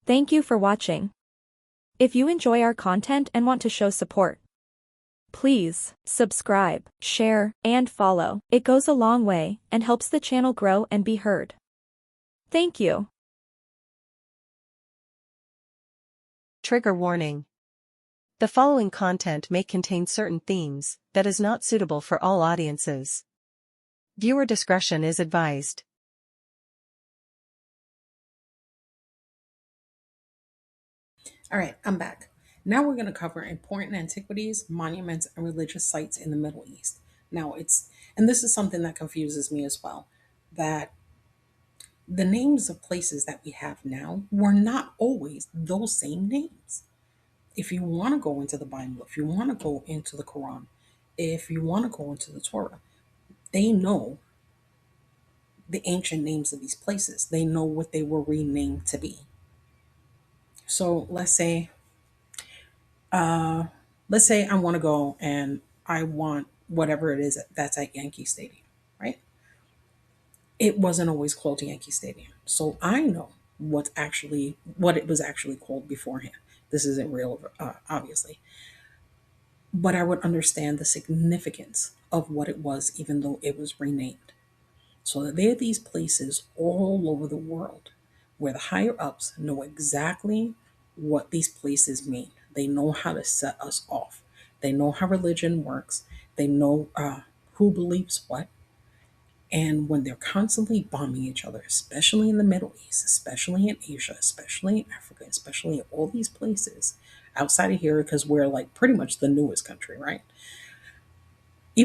Thank you for watching. If you enjoy our content and want to show support, please subscribe, share, and follow. It goes a long way and helps the channel grow and be heard. Thank you. Trigger warning. The following content may contain certain themes that is not suitable for all audiences. Viewer discretion is advised. All right, I'm back. Now we're going to cover important antiquities, monuments, and religious sites in the Middle East. And this is something that confuses me as well, that the names of places that we have now were not always those same names. If you want to go into the Bible, if you want to go into the Quran, if you want to go into the Torah, they know the ancient names of these places. They know what they were renamed to be. So let's say I want to go and I want whatever it is that's at Yankee Stadium, right? It wasn't always called Yankee Stadium. So I know what it was actually called beforehand. This isn't real, obviously, but I would understand the significance of what it was, even though it was renamed. So there are these places all over the world where the higher ups know exactly what these places mean. They know how to set us off. They know how religion works. They know who believes what. And when they're constantly bombing each other, especially in the Middle East, especially in Asia, especially in Africa, especially in all these places outside of here, because we're like pretty much the newest country, right?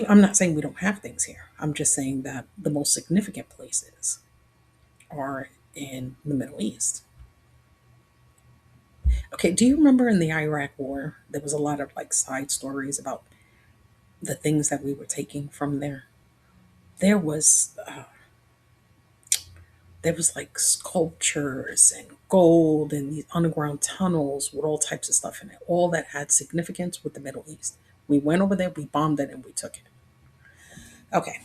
I'm not saying we don't have things here. I'm just saying that the most significant places are in the Middle East. Okay, do you remember in the Iraq War, there was a lot of like side stories about the things that we were taking from there? There was like sculptures and gold and these underground tunnels with all types of stuff in it. All that had significance with the Middle East. We went over there, we bombed it, and we took it. Okay,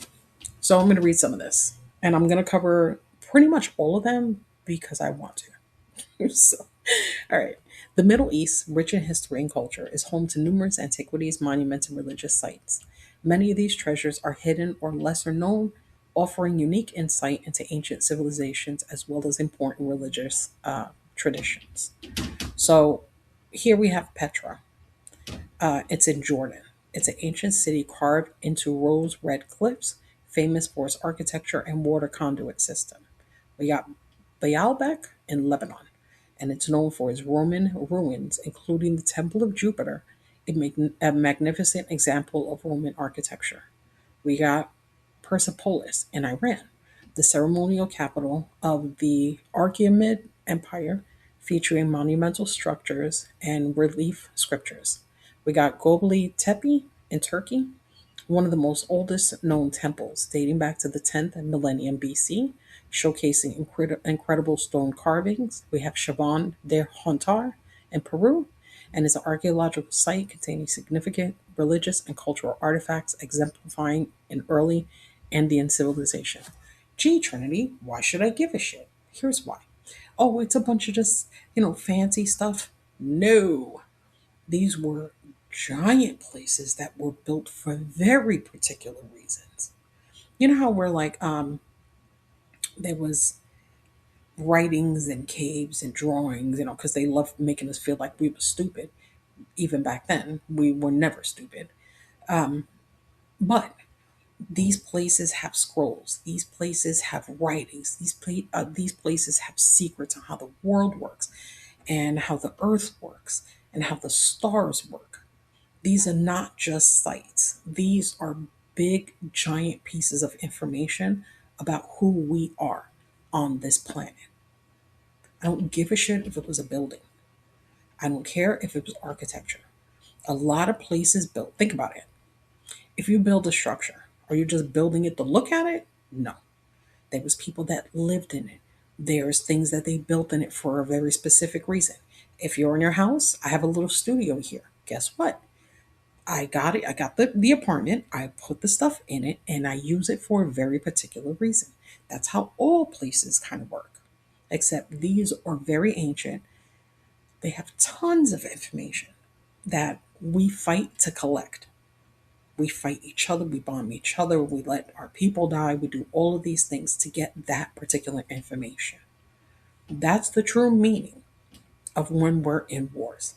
so I'm going to read some of this, and I'm going to cover pretty much all of them because I want to. So, all right. The Middle East, rich in history and culture, is home to numerous antiquities, monuments, and religious sites. Many of these treasures are hidden or lesser known, offering unique insight into ancient civilizations as well as important religious traditions. So, here we have Petra. It's in Jordan. It's an ancient city carved into rose red cliffs, famous for its architecture and water conduit system. We got Baalbek in Lebanon, and it's known for its Roman ruins, including the Temple of Jupiter, a magnificent example of Roman architecture. We got Persepolis in Iran, the ceremonial capital of the Achaemenid Empire, featuring monumental structures and relief scriptures. We got Gobekli Tepe in Turkey, one of the most oldest known temples dating back to the 10th millennium BC, showcasing incredible stone carvings. We have Chaban de Hontar in Peru, and is an archaeological site containing significant religious and cultural artifacts exemplifying an early Andean civilization. Gee, Trinity, why should I give a shit? Here's why. Oh, it's a bunch of just, fancy stuff. No, these were giant places that were built for very particular reasons. You know how we're like, there was writings and caves and drawings, because they loved making us feel like we were stupid. Even back then, we were never stupid. But these places have scrolls. These places have writings. These places have secrets on how the world works, and how the earth works, and how the stars work. These are not just sites. These are big, giant pieces of information about who we are on this planet. I don't give a shit if it was a building. I don't care if it was architecture. A lot of places built, think about it. If you build a structure, are you just building it to look at it? No. There was people that lived in it. There's things that they built in it for a very specific reason. If you're in your house, I have a little studio here. Guess what? I got it. I got the apartment. I put the stuff in it and I use it for a very particular reason. That's how all places kind of work. Except these are very ancient. They have tons of information that we fight to collect. We fight each other, we bomb each other, we let our people die, we do all of these things to get that particular information. That's the true meaning of when we're in wars.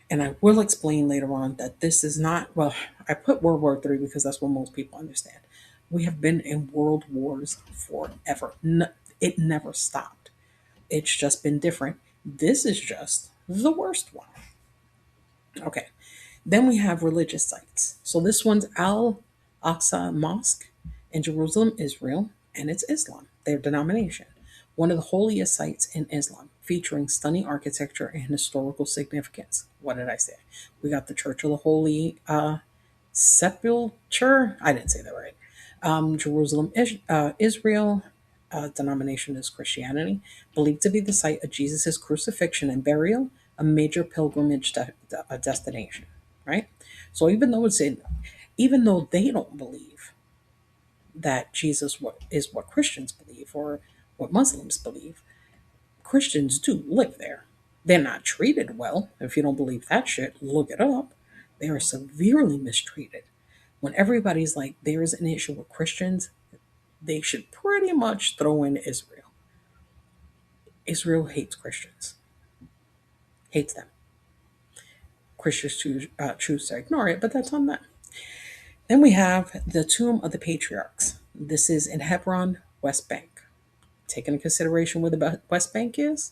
And I will explain later on that this is not, well, I put World War III because that's what most people understand. We have been in world wars forever. It never stopped. It's just been different. This is just the worst one. Okay. Then we have religious sites. So this one's Al Aqsa Mosque in Jerusalem, Israel, and it's Islam, their denomination. One of the holiest sites in Islam, featuring stunning architecture and historical significance. What did I say? We got the Church of the Holy Sepulchre. I didn't say that right. Jerusalem, Israel. Denomination is Christianity, believed to be the site of Jesus' crucifixion and burial, a major pilgrimage destination. Right. So even though they don't believe that Jesus is what Christians believe or what Muslims believe, Christians do live there. They're not treated well. If you don't believe that shit, look it up. They are severely mistreated. When everybody's like, there's an issue with Christians, they should pretty much throw in Israel. Israel hates Christians, hates them. Christians choose to ignore it, but that's on them. Then we have the Tomb of the Patriarchs. This is in Hebron, West Bank. Take into consideration where the West Bank is,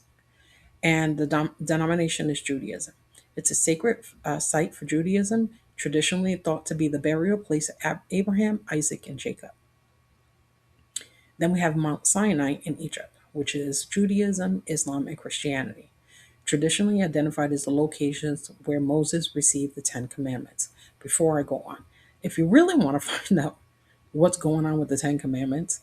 and the denomination is Judaism. It's a sacred site for Judaism, traditionally thought to be the burial place of Abraham, Isaac, and Jacob. Then we have Mount Sinai in Egypt, which is Judaism, Islam, and Christianity, traditionally identified as the locations where Moses received the Ten Commandments. Before I go on, if you really want to find out what's going on with the Ten Commandments,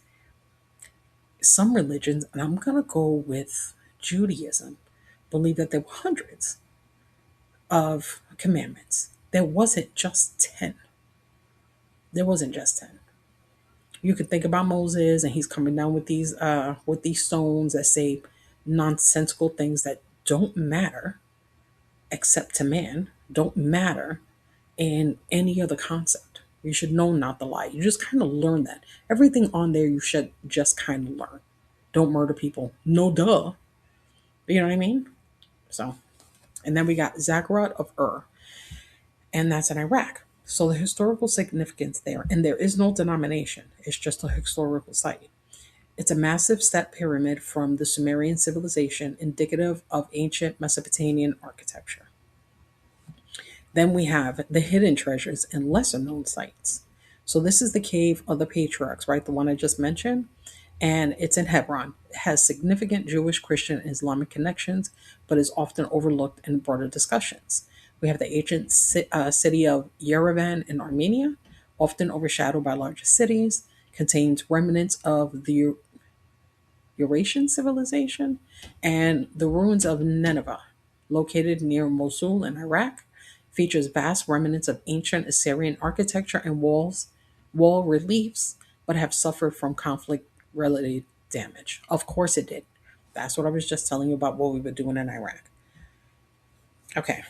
some religions, and I'm going to go with Judaism, believe that there were hundreds of commandments. There wasn't just 10. There wasn't just 10. You could think about Moses and he's coming down with these stones that say nonsensical things that don't matter except to man, don't matter in any other concept. You should know not to lie. You just kind of learn that. Everything on there you should just kind of learn. Don't murder people. No duh. You know what I mean? So, and then we got Zagharat of Ur, and that's in Iraq. So the historical significance there, and there is no denomination, it's just a historical site. It's a massive step pyramid from the Sumerian civilization, indicative of ancient Mesopotamian architecture. Then we have the hidden treasures and lesser known sites. So this is the cave of the patriarchs, right? The one I just mentioned. And it's in Hebron. It has significant Jewish, Christian, and Islamic connections, but is often overlooked in broader discussions. We have the ancient city of Yerevan in Armenia, often overshadowed by larger cities, contains remnants of the Eurasian civilization, and the ruins of Nineveh, located near Mosul in Iraq, features vast remnants of ancient Assyrian architecture and wall reliefs, but have suffered from conflict-related damage. Of course it did. That's what I was just telling you about what we were doing in Iraq. Okay,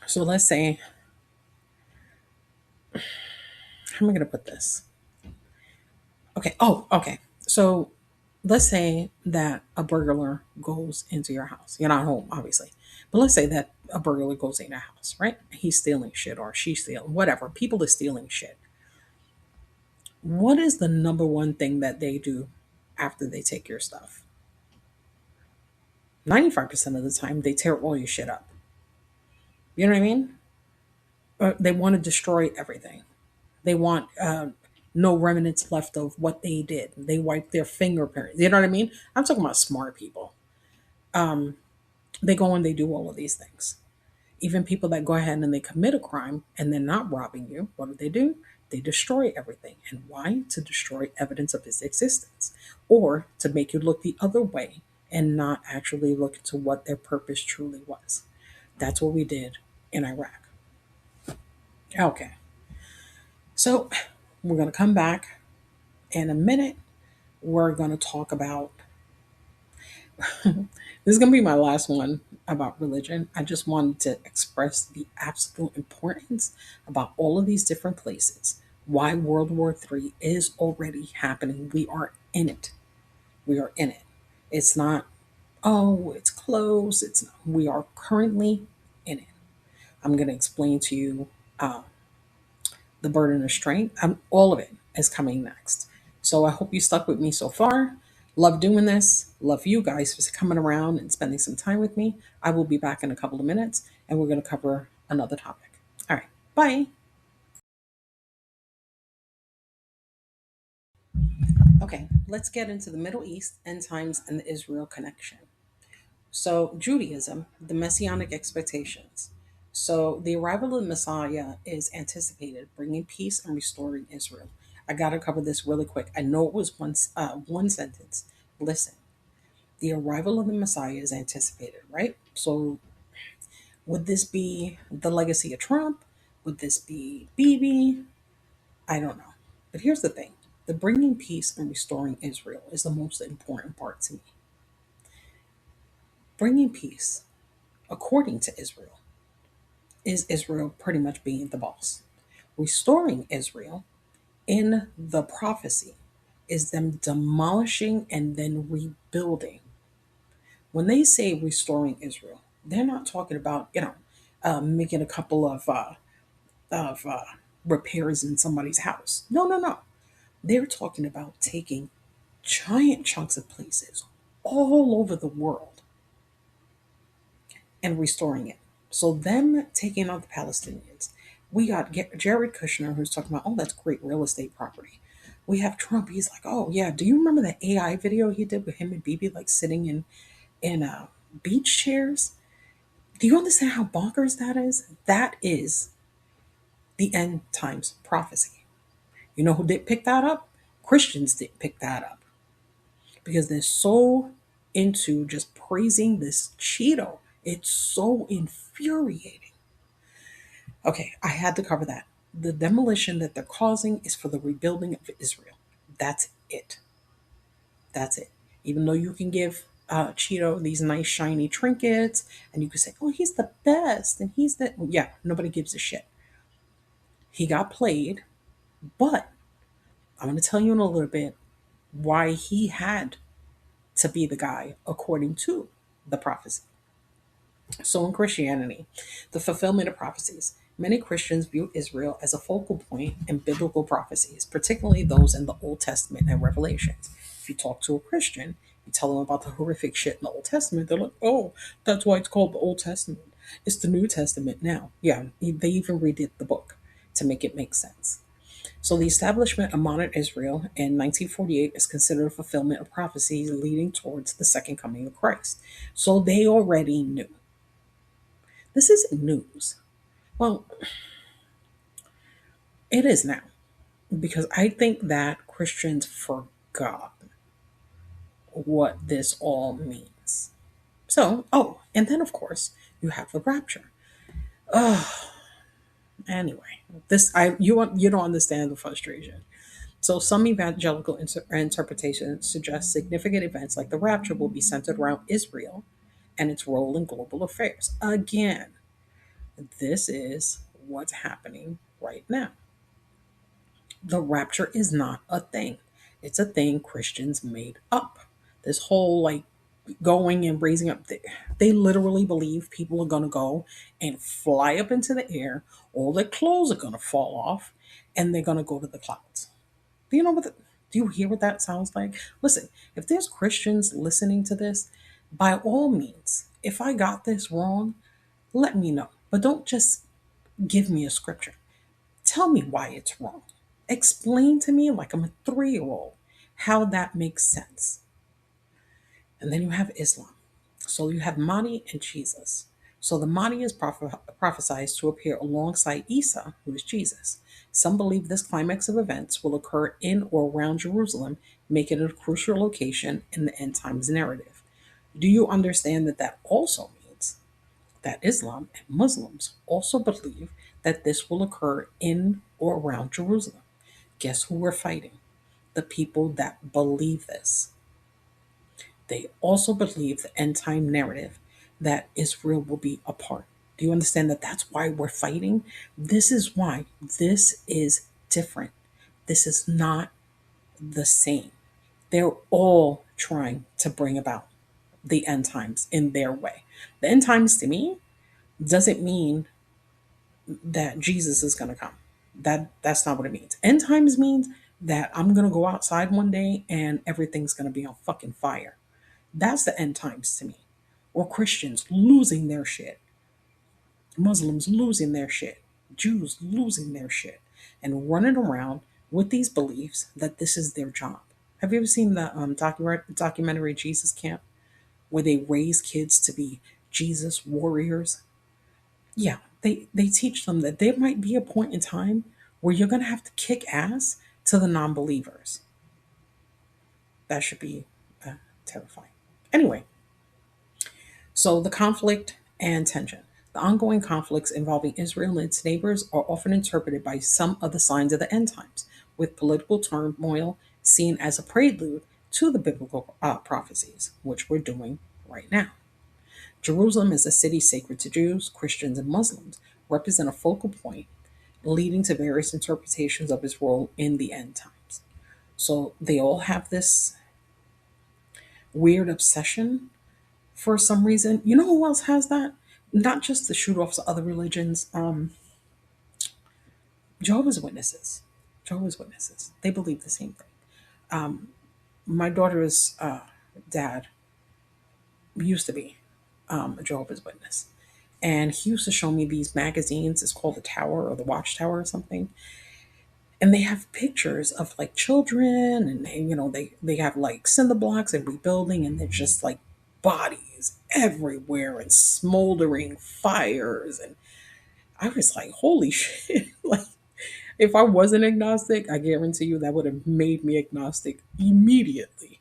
so let's say, how am I going to put this? Okay, oh, okay. So let's say that a burglar goes into your house. You're not home, obviously. But let's say that a burglar goes in your house, right? He's stealing shit or she's stealing, whatever. People are stealing shit. What is the number one thing that they do after they take your stuff? 95% of the time, they tear all your shit up. You know what I mean? They want to destroy everything. They want no remnants left of what they did. They wipe their fingerprints. You know what I mean? I'm talking about smart people. They go and they do all of these things. Even people that go ahead and they commit a crime and they're not robbing you, what do? They destroy everything. And why? To destroy evidence of its existence or to make you look the other way and not actually look into what their purpose truly was. That's what we did in Iraq. Okay. So we're going to come back in a minute. We're going to talk about This is going to be my last one about religion. I just wanted to express the absolute importance about all of these different places. Why World War III is already happening. We are in it. We are in it. It's not, oh, it's close. It's not. We are currently in it. I'm going to explain to you uh, the burden of strength. All of it is coming next. So I hope you stuck with me so far. Love doing this. Love you guys for coming around and spending some time with me. I will be back in a couple of minutes and we're going to cover another topic. All right. Bye. Okay. Let's get into the Middle East, end times, and the Israel connection. So, Judaism, the messianic expectations. So, the arrival of the Messiah is anticipated, bringing peace and restoring Israel. I got to cover this really quick. I know it was one sentence. Listen, the arrival of the Messiah is anticipated, right? So, would this be the legacy of Trump? Would this be Bibi? I don't know. But here's the thing, the bringing peace and restoring Israel is the most important part to me. Bringing peace, according to Israel, is Israel pretty much being the boss. Restoring Israel in the prophecy is them demolishing and then rebuilding. When they say restoring Israel, they're not talking about, making a couple of repairs in somebody's house. No, no, no. They're talking about taking giant chunks of places all over the world and restoring it. So them taking out the Palestinians. We got Jared Kushner who's talking about, oh, that's great real estate property. We have Trump. He's like, oh yeah, do you remember that AI video he did with him and Bibi like sitting in beach chairs? Do you understand how bonkers that is? That is the end times prophecy. You know who did pick that up? Christians did pick that up because they're so into just praising this Cheeto. It's so infuriating. Okay, I had to cover that. The demolition that they're causing is for the rebuilding of Israel. That's it. That's it. Even though you can give Cheeto these nice shiny trinkets and you can say, oh, he's the best and he's the. Yeah, nobody gives a shit. He got played, but I'm going to tell you in a little bit why he had to be the guy according to the prophecy. So, in Christianity, the fulfillment of prophecies. Many Christians view Israel as a focal point in biblical prophecies, particularly those in the Old Testament and Revelations. If you talk to a Christian, you tell them about the horrific shit in the Old Testament, they're like, oh, that's why it's called the Old Testament. It's the New Testament now. Yeah, they even redid the book to make it make sense. So, the establishment of modern Israel in 1948 is considered a fulfillment of prophecies leading towards the second coming of Christ. So, they already knew. This isn't news. Well, it is now because I think that Christians forgot what this all means. So, oh, and then of course you have the rapture. Oh, anyway, this I you don't understand the frustration. So, some evangelical interpretations suggest significant events like the rapture will be centered around Israel and its role in global affairs. Again, this is what's happening right now. The rapture is not a thing. It's a thing Christians made up. This whole like going and raising up, they literally believe people are going to go and fly up into the air, all their clothes are going to fall off, and they're going to go to the clouds. Do you know what? Do you hear what that sounds like? Listen, if there's Christians listening to this, by all means, if I got this wrong, let me know. But don't just give me a scripture. Tell me why it's wrong. Explain to me, like I'm a 3-year old, how that makes sense. And then you have Islam. So you have Mahdi and Jesus. So the Mahdi is prophesied to appear alongside Isa, who is Jesus. Some believe this climax of events will occur in or around Jerusalem, making it a crucial location in the end times narrative. Do you understand that that also means that Islam and Muslims also believe that this will occur in or around Jerusalem? Guess who we're fighting? The people that believe this. They also believe the end time narrative that Israel will be a part. Do you understand that that's why we're fighting? This is why. This is different. This is not the same. They're all trying to bring about the end times in their way. The end times to me doesn't mean that Jesus is going to come. That's not what it means. End times means that I'm going to go outside one day and everything's going to be on fucking fire. That's the end times to me. Or Christians losing their shit, Muslims losing their shit, Jews losing their shit, and running around with these beliefs that this is their job. Have you ever seen the documentary Jesus Camp, where they raise kids to be Jesus warriors? Yeah, they teach them that there might be a point in time where you're going to have to kick ass to the non-believers. That should be terrifying. Anyway, so the conflict and tension. The ongoing conflicts involving Israel and its neighbors are often interpreted by some of the signs of the end times, with political turmoil seen as a prelude to the biblical prophecies, which we're doing right now. Jerusalem is a city sacred to Jews, Christians, and Muslims, represent a focal point leading to various interpretations of his role in the end times. So they all have this weird obsession for some reason. You know who else has that? Not just the shoot offs of other religions, Jehovah's Witnesses. Jehovah's Witnesses. They believe the same thing. My daughter's dad used to be a Jehovah's Witness. And he used to show me these magazines. It's called the Tower or the Watchtower or something. And they have pictures of like children, and they have like cinder blocks and rebuilding, and they're just like bodies everywhere and smoldering fires. And I was like, holy shit. Like, if I wasn't agnostic, I guarantee you that would have made me agnostic immediately.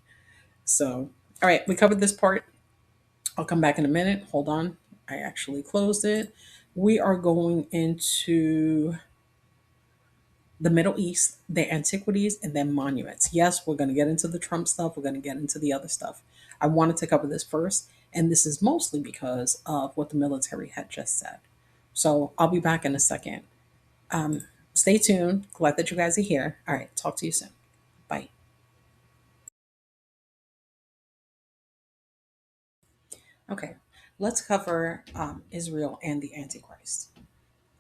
So, all right, we covered this part. I'll come back in a minute. Hold on. I actually closed it. We are going into the Middle East, the antiquities, and then monuments. Yes, we're going to get into the Trump stuff. We're going to get into the other stuff. I wanted to cover this first, and this is mostly because of what the military had just said. So I'll be back in a second. Stay tuned. Glad that you guys are here. All right, talk to you soon. Bye. Okay, let's cover Israel and the Antichrist.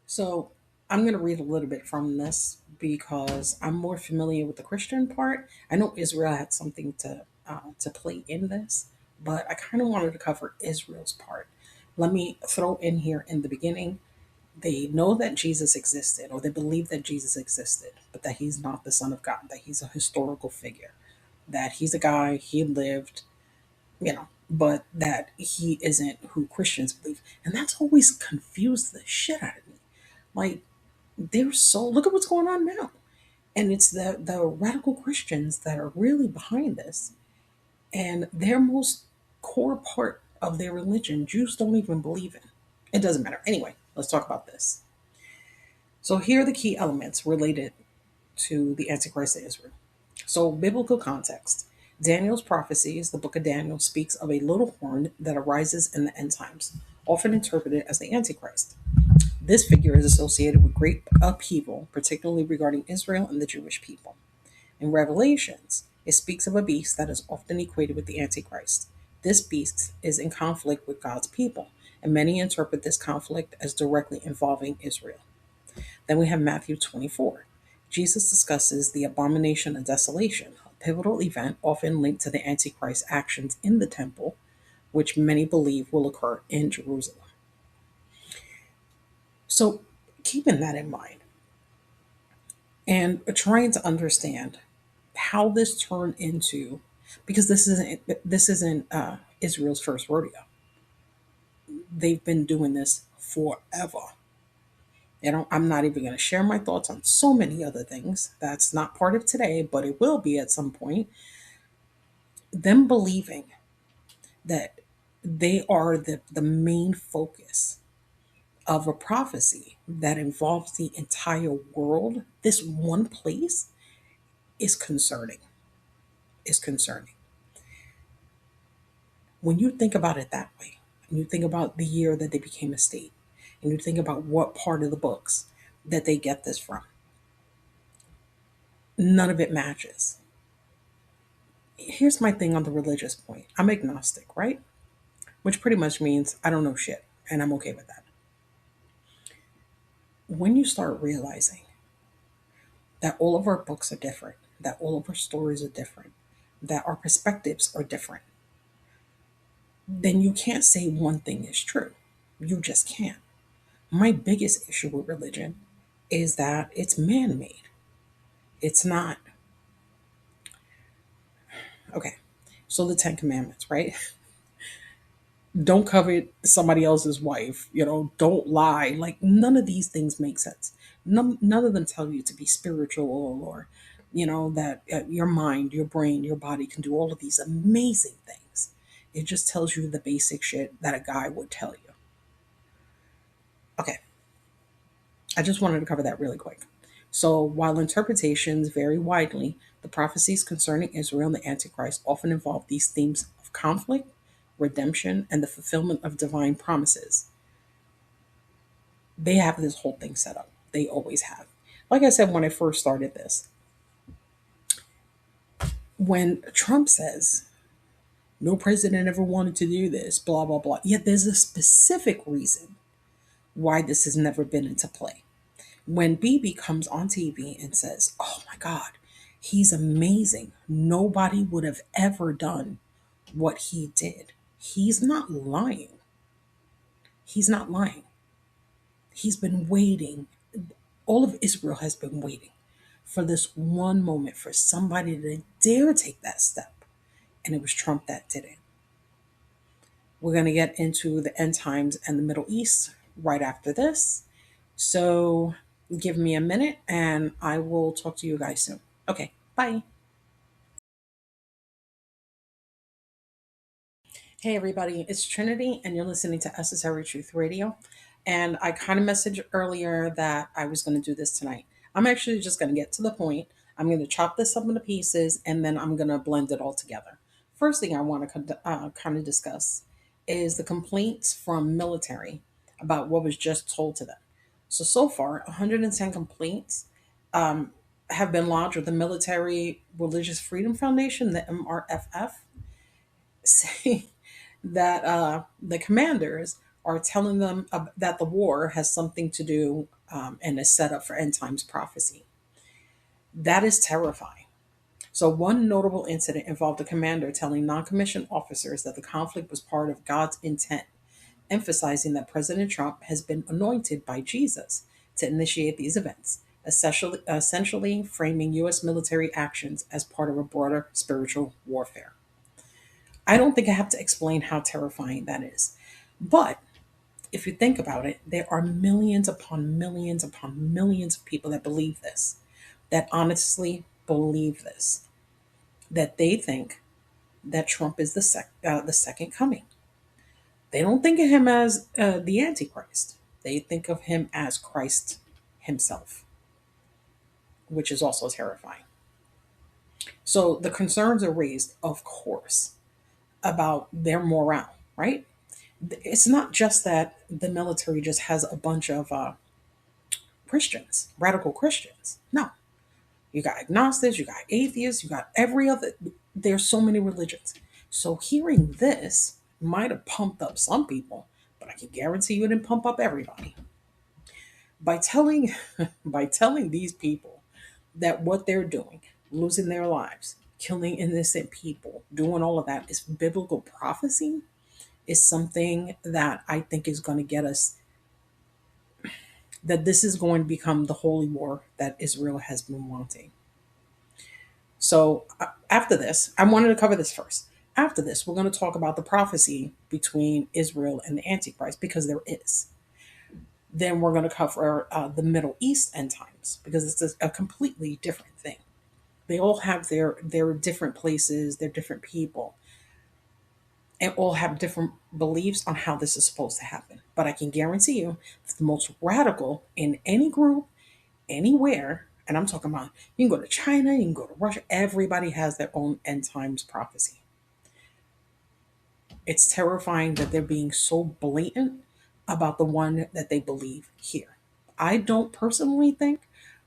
So I'm going to read a little bit from this because I'm more familiar with the Christian part. I know Israel had something to play in this, but I kind of wanted to cover Israel's part. Let me throw in here in the beginning. They know that Jesus existed, or they believe that Jesus existed, but that he's not the Son of God, that he's a historical figure, that he's a guy, he lived, but that he isn't who Christians believe. And that's always confused the shit out of me. Like, they're so, look at what's going on now. And it's the radical Christians that are really behind this. And their most core part of their religion, Jews don't even believe in. It doesn't matter. Anyway, let's talk about this. So here are the key elements related to the Antichrist of Israel. So, biblical context. Daniel's prophecies, the book of Daniel, speaks of a little horn that arises in the end times, often interpreted as the Antichrist. This figure is associated with great upheaval, particularly regarding Israel and the Jewish people. In Revelations, it speaks of a beast that is often equated with the Antichrist. This beast is in conflict with God's people, and many interpret this conflict as directly involving Israel. Then we have Matthew 24. Jesus discusses the abomination of desolation, a pivotal event often linked to the Antichrist's actions in the temple, which many believe will occur in Jerusalem. So, keeping that in mind and trying to understand how this turned into, because this isn't Israel's first rodeo. They've been doing this forever. I'm not even going to share my thoughts on so many other things. That's not part of today, but it will be at some point. Them believing that they are the main focus of a prophecy that involves the entire world, this one place, is concerning. Is concerning. When you think about it that way, and you think about the year that they became a state, and you think about what part of the books that they get this from, none of it matches. Here's my thing on the religious point. I'm agnostic, right? Which pretty much means I don't know shit, and I'm okay with that. When you start realizing that all of our books are different, that all of our stories are different, that our perspectives are different, then you can't say one thing is true. You just can't. My biggest issue with religion is that it's man made. It's not. Okay. So the Ten Commandments, right? Don't covet somebody else's wife, don't lie. Like, none of these things make sense. None of them tell you to be spiritual, or that your mind, your brain, your body can do all of these amazing things. It just tells you the basic shit that a guy would tell you. Okay, I just wanted to cover that really quick. So, while interpretations vary widely, the prophecies concerning Israel and the Antichrist often involve these themes of conflict, redemption, and the fulfillment of divine promises. They have this whole thing set up. They always have. Like I said, when I first started this, when Trump says, no president ever wanted to do this, blah, blah, blah, yet there's a specific reason why this has never been into play. When BB comes on TV and says, oh my God, he's amazing, nobody would have ever done what he did, he's not lying. He's not lying. He's been waiting. All of Israel has been waiting for this one moment for somebody to dare take that step. And it was Trump that did it. We're going to get into the end times and the Middle East right after this. So give me a minute and I will talk to you guys soon. Okay, bye. Hey everybody, it's Trinity, and you're listening to Necessary Truth Radio. And I kind of messaged earlier that I was going to do this tonight. I'm actually just going to get to the point. I'm going to chop this up into pieces, and then I'm going to blend it all together. First thing I want to kind of discuss is the complaints from military about what was just told to them. So far, 110 complaints have been lodged with the Military Religious Freedom Foundation, the MRFF, saying that the commanders are telling them that the war has something to do and is set up for end times prophecy. That is terrifying. So, one notable incident involved a commander telling non commissioned officers that the conflict was part of God's intent, emphasizing that President Trump has been anointed by Jesus to initiate these events, essentially framing U.S. military actions as part of a broader spiritual warfare. I don't think I have to explain how terrifying that is. But if you think about it, there are millions upon millions upon millions of people that believe this, that honestly believe this, that they think that Trump is the second coming. They don't think of him as the Antichrist. They think of him as Christ himself, which is also terrifying. So the concerns are raised, of course, about their morale, right? It's not just that the military just has a bunch of Christians, radical Christians. No, you got agnostics, you got atheists, you got every other. There's so many religions. So hearing this might have pumped up some people, but I can guarantee you it didn't pump up everybody. By telling by telling these people that what they're doing, losing their lives, killing innocent people, doing all of that is biblical prophecy, is something that I think is going to get us, that this is going to become the holy war that Israel has been wanting. So after this, I wanted to cover this first. After this, we're going to talk about the prophecy between Israel and the Antichrist, because there is. Then we're going to cover the Middle East end times, because it's a completely different thing. They all have their different places, their different people, and all have different beliefs on how this is supposed to happen. But I can guarantee you that the most radical in any group, anywhere, and I'm talking about, you can go to China, you can go to Russia, everybody has their own end times prophecy. It's terrifying that they're being so blatant about the one that they believe here. I don't personally think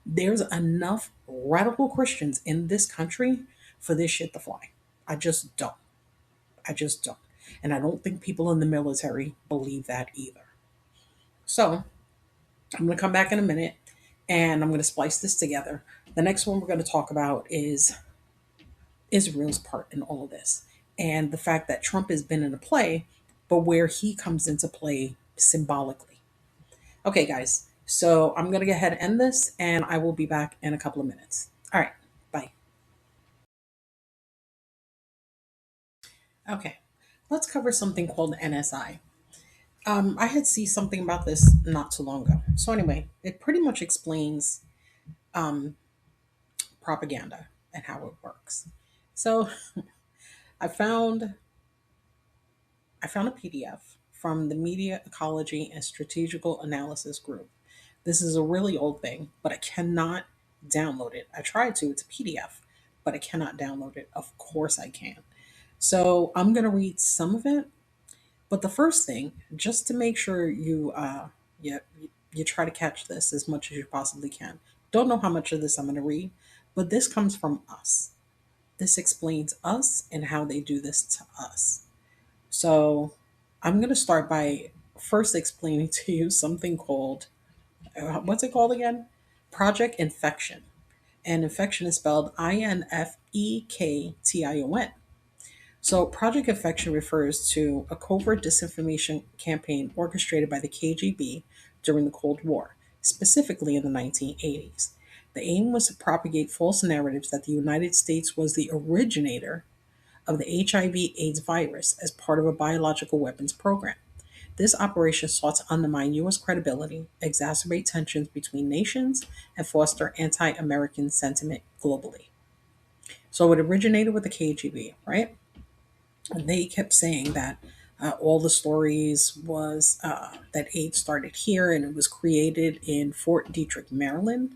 there's enough radical Christians in this country for this shit to fly. I just don't. I just don't. And I don't think people in the military believe that either. So I'm going to come back in a minute and I'm going to splice this together. The next one we're going to talk about is Israel's part in all of this and the fact that Trump has been in a play, but where he comes into play symbolically. Okay, guys. So I'm going to go ahead and end this and I will be back in a couple of minutes. All right. Bye. Okay. Let's cover something called NSI. I had seen something about this not too long ago. So anyway, it pretty much explains um, propaganda and how it works. So I found I found a PDF from the Media Ecology and Strategical Analysis Group. This is a really old thing, but I cannot download it. I tried to, it's a PDF, but I cannot download it. Of course I can. So I'm going to read some of it. But the first thing, just to make sure you, you try to catch this as much as you possibly can. Don't know how much of this I'm going to read, but this comes from us. This explains us and how they do this to us. So I'm going to start by first explaining to you something called, what's it called again? Project Infection. And infection is spelled Infektion. So, Project Infection refers to a covert disinformation campaign orchestrated by the KGB during the Cold War, specifically in the 1980s. The aim was to propagate false narratives that the United States was the originator of the HIV/AIDS virus as part of a biological weapons program. This operation sought to undermine U.S. credibility, exacerbate tensions between nations, and foster anti American sentiment globally. So it originated with the KGB, right? And they kept saying that all the stories was that AIDS started here and it was created in Fort Detrick, Maryland,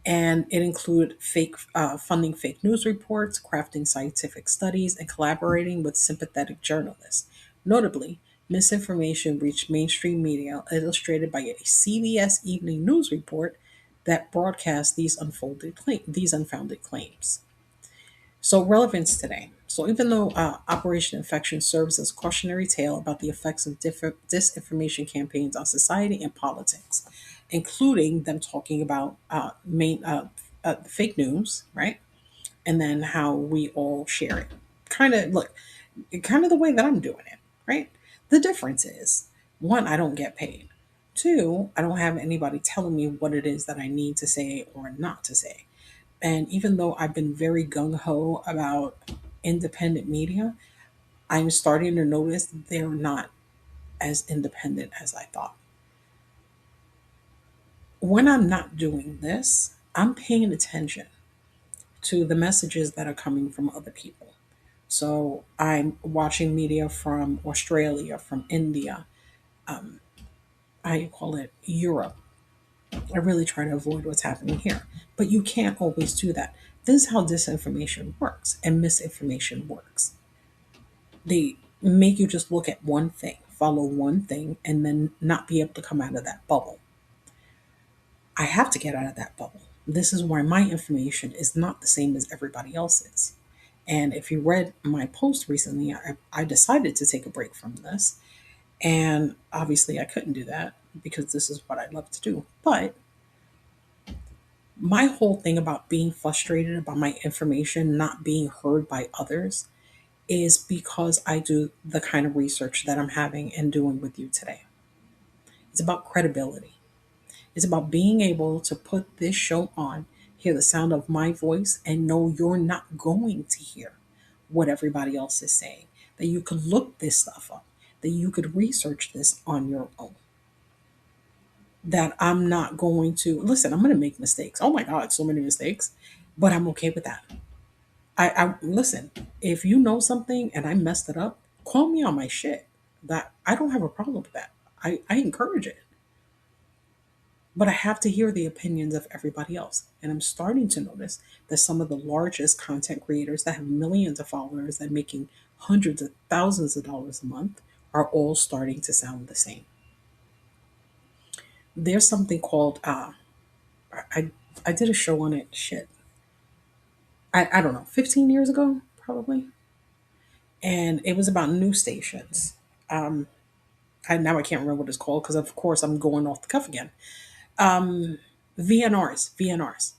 and it included fake funding fake news reports, crafting scientific studies, and collaborating with sympathetic journalists. Notably, misinformation reached mainstream media, illustrated by a CBS Evening News report that broadcast these unfounded claims. So, relevance today. So, even though Operation Infection serves as a cautionary tale about the effects of disinformation campaigns on society and politics, including them talking about fake news, right? And then how we all share it. Kind of the way that I'm doing it, right? The difference is one, I don't get paid. Two, I don't have anybody telling me what it is that I need to say or not to say. And even though I've been very gung ho about independent media, I'm starting to notice they're not as independent as I thought. When I'm not doing this, I'm paying attention to the messages that are coming from other people. So I'm watching media from Australia, from India, I call it Europe. I really try to avoid what's happening here. But you can't always do that. This is how disinformation works and misinformation works. They make you just look at one thing, follow one thing, and then not be able to come out of that bubble. I have to get out of that bubble. This is why my information is not the same as everybody else's. And if you read my post recently, I decided to take a break from this. And obviously, I couldn't do that because this is what I love to do. But my whole thing about being frustrated about my information not being heard by others is because I do the kind of research that I'm having and doing with you today. It's about credibility. It's about being able to put this show on, hear the sound of my voice, and know you're not going to hear what everybody else is saying. That you could look this stuff up, that you could research this on your own. That I'm not going to listen, I'm going to make mistakes. Oh my God, so many mistakes, but I'm okay with that. I listen, if you know something and I messed it up, call me on my shit. That I don't have a problem with that. I encourage it. But I have to hear the opinions of everybody else. And I'm starting to notice that some of the largest content creators that have millions of followers and making hundreds of thousands of dollars a month, are all starting to sound the same. There's something called I I did a show on it. Shit, I don't know, 15 years ago probably, and it was about news stations. Um, I can't remember what it's called because of course I'm going off the cuff again. VNRs.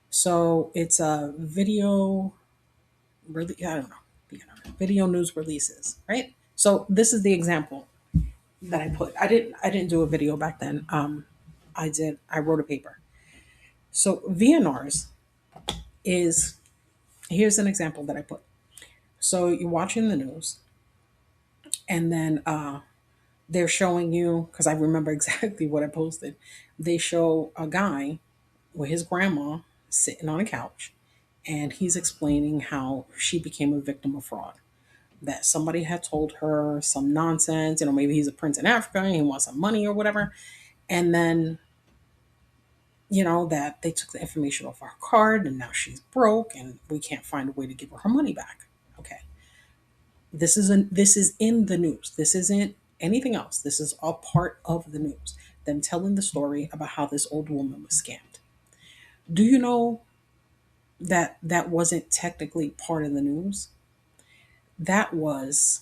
So it's a video, really, I don't know, VNR, video news releases, right? So this is the example that I put. I didn't do a video back then. I wrote a paper. So VNRs is, here's an example that I put. So you're watching the news, and then they're showing you, because I remember exactly what I posted. They show a guy with his grandma sitting on a couch, and he's explaining how she became a victim of fraud. That somebody had told her some nonsense, maybe he's a prince in Africa and he wants some money or whatever. And then, that they took the information off our card and now she's broke and we can't find a way to give her money back. Okay. This is in the news. This isn't anything else. This is a part of the news. Them telling the story about how this old woman was scammed. Do you know that that wasn't technically part of the news? That was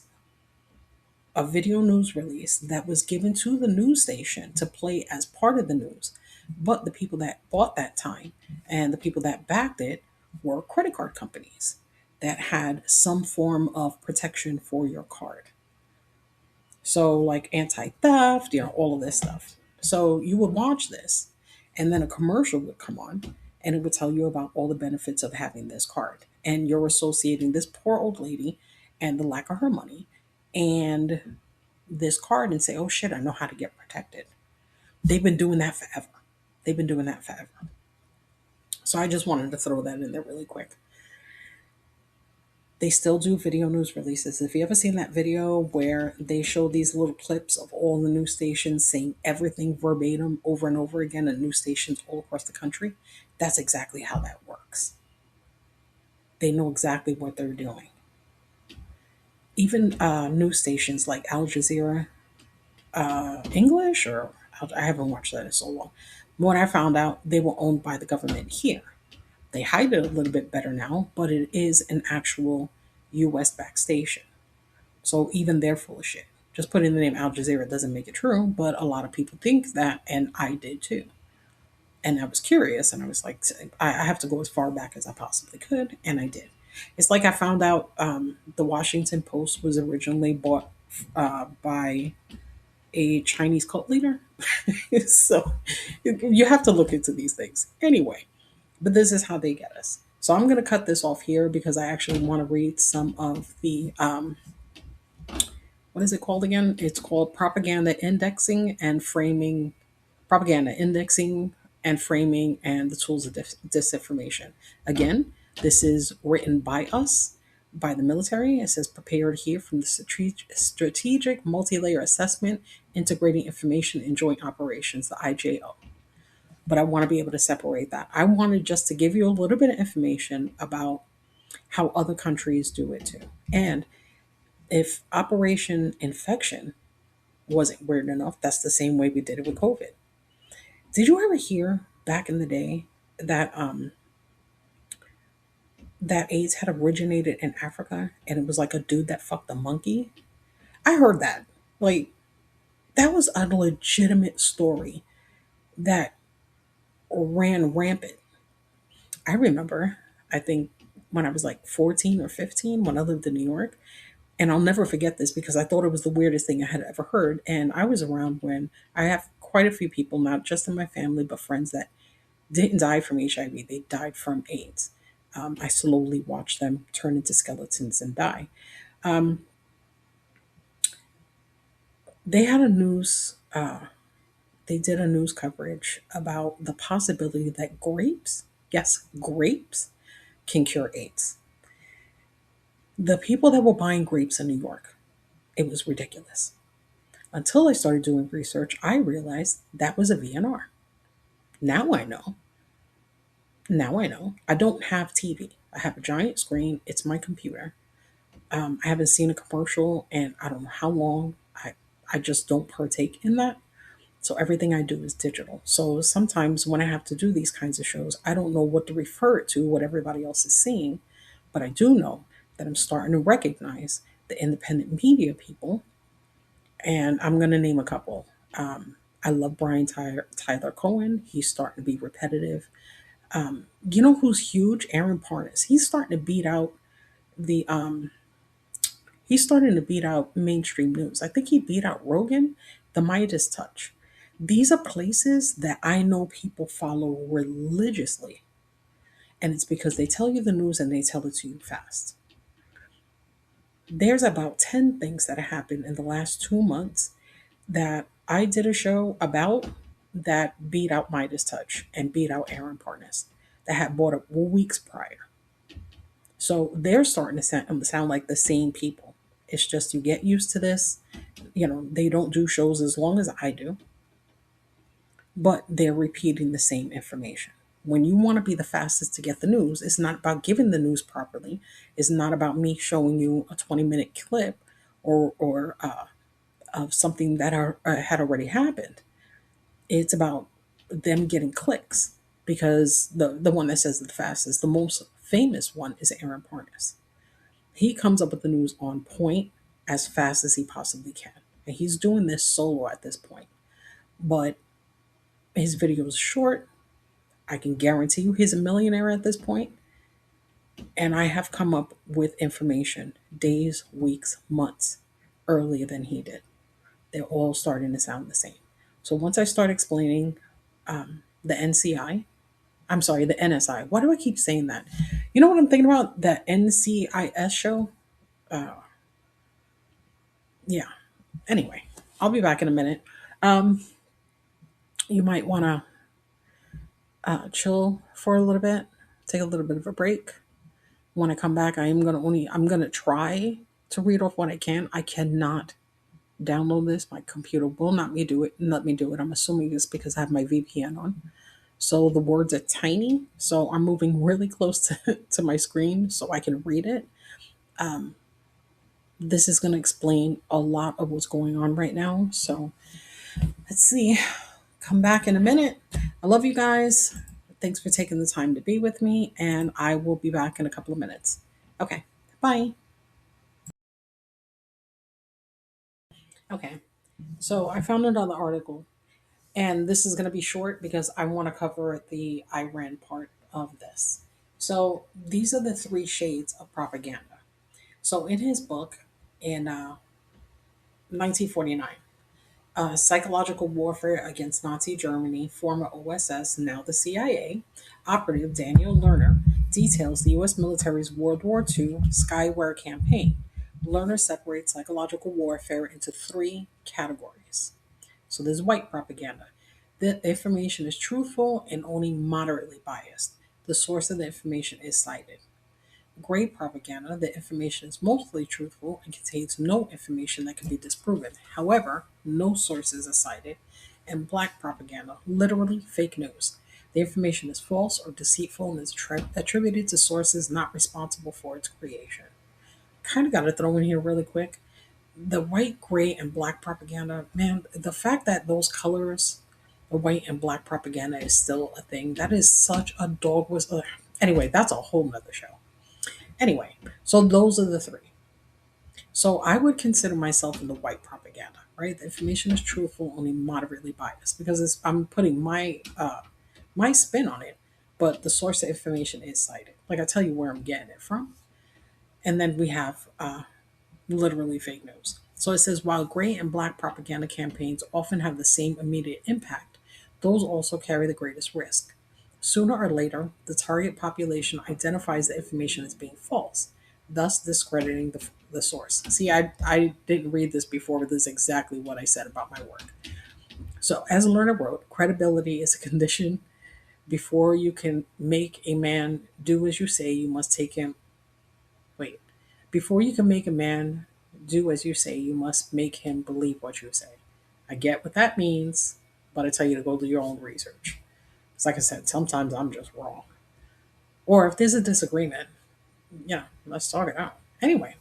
a video news release that was given to the news station to play as part of the news. But the people that bought that time and the people that backed it were credit card companies that had some form of protection for your card. So, like anti theft, all of this stuff. So, you would watch this, and then a commercial would come on, and it would tell you about all the benefits of having this card. And you're associating this poor old lady and the lack of her money and this card and say, oh shit, I know how to get protected. They've been doing that forever. They've been doing that forever. So, I just wanted to throw that in there really quick. They still do video news releases. If you ever seen that video where they show these little clips of all the news stations saying everything verbatim over and over again at news stations all across the country, that's exactly how that works. They know exactly what they're doing. Even news stations like Al Jazeera, English, or I haven't watched that in so long. When I found out they were owned by the government here, they hide it a little bit better now, but it is an actual US backed station. So even they're full of shit. Just putting the name Al Jazeera doesn't make it true, but a lot of people think that, and I did too. And I was curious, and I was like, I have to go as far back as I possibly could, and I did. It's like I found out the Washington Post was originally bought by a Chinese cult leader. So you have to look into these things. Anyway, but this is how they get us. So I'm going to cut this off here because I actually want to read some of the what is it called again? It's called propaganda indexing and framing and the tools of disinformation. Again, this is written by us, by the military. It says prepared here from the strategic multi-layer assessment, integrating information in joint operations, the IJO. But I want to be able to separate that. I wanted just to give you a little bit of information about how other countries do it too. And if Operation Infection wasn't weird enough, that's the same way we did it with COVID. Did you ever hear back in the day that that AIDS had originated in Africa and it was like a dude that fucked a monkey? I heard that. Like, that was a legitimate story that ran rampant. I remember, I think when I was like 14 or 15 when I lived in New York, and I'll never forget this because I thought it was the weirdest thing I had ever heard. And I was around when I have quite a few people, not just in my family, but friends that didn't die from HIV. They died from AIDS. I slowly watched them turn into skeletons and die. Um, they had a news, they did a news coverage about the possibility that grapes, yes, grapes, can cure AIDS. The people that were buying grapes in New York, it was ridiculous. Until I started doing research, I realized that was a VNR. Now I know. Now I know. I don't have TV. I have a giant screen. It's my computer. I haven't seen a commercial and I don't know how long. I just don't partake in that. So everything I do is digital. So sometimes when I have to do these kinds of shows, I don't know what to refer it to, what everybody else is seeing, but I do know that I'm starting to recognize the independent media people, and I'm going to name a couple. I love Tyler Cohen. He's starting to be repetitive. You know who's huge? Aaron Parnas. The he's starting to beat out mainstream news. I think he beat out Rogan, the Midas Touch. These are places that I know people follow religiously, and it's because they tell you the news and they tell it to you fast. There's about 10 things that have happened in the last 2 months that I did a show about that beat out Midas Touch and beat out Aaron Parnas that had bought up weeks prior. So they're starting to sound like the same people. It's just you get used to this. They don't do shows as long as I do, but they're repeating the same information. When you want to be the fastest to get the news, it's not about giving the news properly. It's not about me showing you a 20-minute clip or of something that had already happened. It's about them getting clicks because the one that says the fastest, the most famous one is Aaron Parnas. He comes up with the news on point as fast as he possibly can. And he's doing this solo at this point. But his video is short. I can guarantee you he's a millionaire at this point. And I have come up with information days, weeks, months earlier than he did. They're all starting to sound the same. So once I start explaining the I'm sorry, the NSI. Why do I keep saying that? You know what I'm thinking about? That NCIS show? Uh, yeah. Anyway, I'll be back in a minute. Um, you might want to chill for a little bit, take a little bit of a break. When I come back, I'm gonna try to read off what I can. I cannot download this. My computer will not me do it. Let me do it. I'm assuming it's because I have my VPN on. So the words are tiny. So I'm moving really close to my screen so I can read it. Um, this is going to explain a lot of what's going on right now. So let's see. Come back in a minute. I love you guys. Thanks for taking the time to be with me, and I will be back in a couple of minutes. Okay, bye. Okay, so I found another article, and this is going to be short because I want to cover the Iran part of this. So these are the three shades of propaganda. So in his book in 1949, Psychological Warfare Against Nazi Germany, former OSS, now the CIA, operative Daniel Lerner details the U.S. military's World War II Skyware campaign. Lerner separates psychological warfare into three categories. So there's white propaganda. The information is truthful and only moderately biased. The source of the information is cited. Gray propaganda, the information is mostly truthful and contains no information that can be disproven. However, no sources are cited. And black propaganda, literally fake news. The information is false or deceitful and is attributed to sources not responsible for its creation. Kind of got to throw in here really quick. The white, gray, and black propaganda, man, the fact that those colors, the white and black propaganda, is still a thing, that is such a dog whistle. Anyway, that's a whole nother show. Anyway, so those are the three. So I would consider myself in the white propaganda, right? The information is truthful, only moderately biased because I'm putting my spin on it, but the source of information is cited. Like I tell you where I'm getting it from, and then we have literally fake news. So it says while gray and black propaganda campaigns often have the same immediate impact, those also carry the greatest risk. Sooner or later, the target population identifies the information as being false, thus discrediting the source. See, I didn't read this before, but this is exactly what I said about my work. So, as Lerner wrote, credibility is a condition. Before you can make a man do as you say, you must take him. Wait. Before you can make a man do as you say, you must make him believe what you say. I get what that means, but I tell you to go do your own research. It's like I said, sometimes I'm just wrong. Or if there's a disagreement, let's talk it out. Anyway,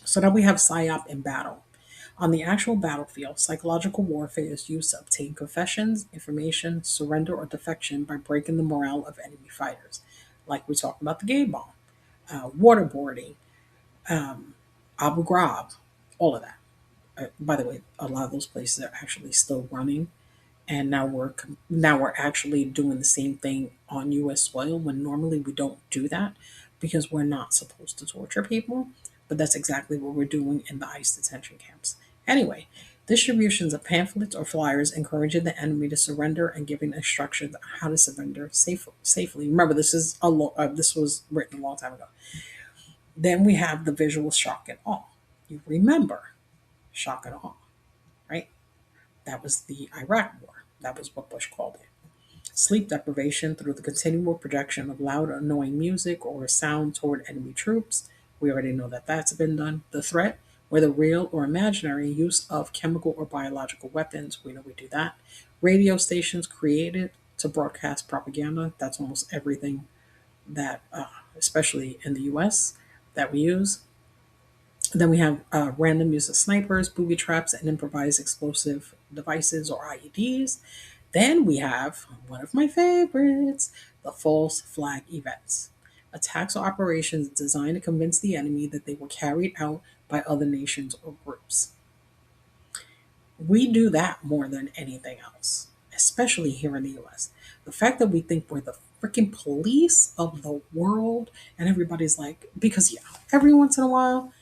So now we have psyop in battle. On the actual battlefield, psychological warfare is used to obtain confessions, information, surrender, or defection by breaking the morale of enemy fighters. Like we talked about the gay bomb, waterboarding, Abu Ghraib, all of that. By the way, a lot of those places are actually still running, and now we're actually doing the same thing on U.S. soil when normally we don't do that because we're not supposed to torture people. But that's exactly what we're doing in the ICE detention camps. Anyway, distributions of pamphlets or flyers encouraging the enemy to surrender and giving instructions on how to surrender safely. Remember, this was written a long time ago. Then we have the visual shock and awe. You remember shock and awe, right? That was the Iraq War. That was what Bush called it. Sleep deprivation through the continual projection of loud, annoying music or sound toward enemy troops. We already know that that's been done. The threat, whether real or imaginary, use of chemical or biological weapons. We know we do that. Radio stations created to broadcast propaganda. That's almost everything that, especially in the US, that we use. Then we have random use of snipers, booby traps, and improvised explosive devices or IEDs. Then we have one of my favorites, the false flag events. Attacks or operations designed to convince the enemy that they were carried out by other nations or groups. We do that more than anything else, especially here in the US. The fact that we think we're the freaking police of the world, and everybody's like, because yeah, every once in a while,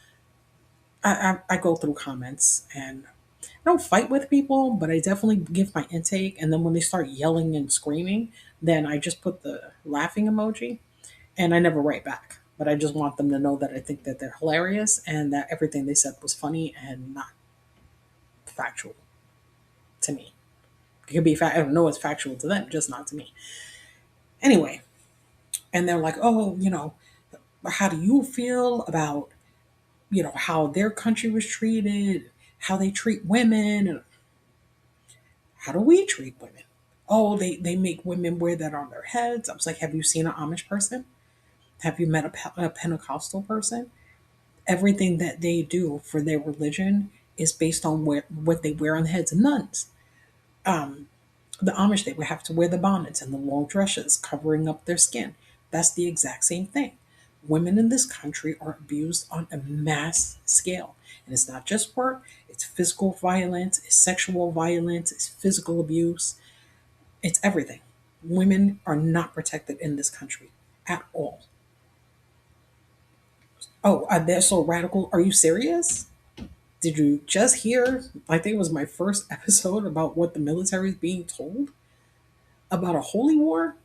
I go through comments and I don't fight with people, but I definitely give my intake. And then when they start yelling and screaming, then I just put the laughing emoji and I never write back. But I just want them to know that I think that they're hilarious and that everything they said was funny and not factual to me. It could be fact. I don't know it's factual to them, just not to me. Anyway, and they're like, oh, how do you feel about how their country was treated, how they treat women, and how do we treat women? Oh, they make women wear that on their heads. I was like, have you seen an Amish person? Have you met a Pentecostal person? Everything that they do for their religion is based on what they wear on the heads of nuns. The Amish, they would have to wear the bonnets and the long dresses covering up their skin. That's the exact same thing. Women in this country are abused on a mass scale. And it's not just work, it's physical violence, it's sexual violence, it's physical abuse, it's everything. Women are not protected in this country at all. Oh, they're so radical. Are you serious? Did you just hear? I think it was my first episode about what the military is being told about a holy war,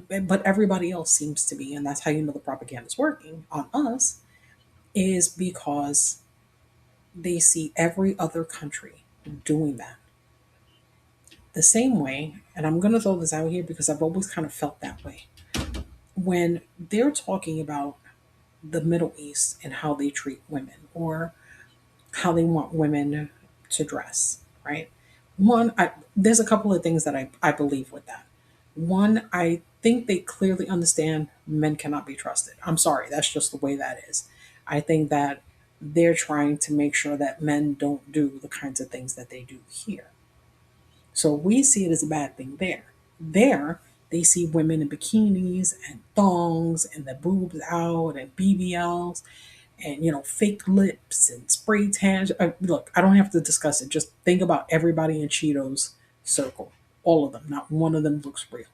but everybody else seems to be, and that's how you know the propaganda is working on us, is because they see every other country doing that the same way. And I'm going to throw this out here because I've always kind of felt that way. When they're talking about the Middle East and how they treat women or how they want women to dress, right? There's a couple of things that I believe with that. One, I think they clearly understand men cannot be trusted. I'm sorry, that's just the way that is. I think that they're trying to make sure that men don't do the kinds of things that they do here. So we see it as a bad thing there. There, they see women in bikinis and thongs and the boobs out and BBLs and fake lips and spray tans. Look, I don't have to discuss it. Just think about everybody in Cheetos circle. All of them. Not one of them looks real.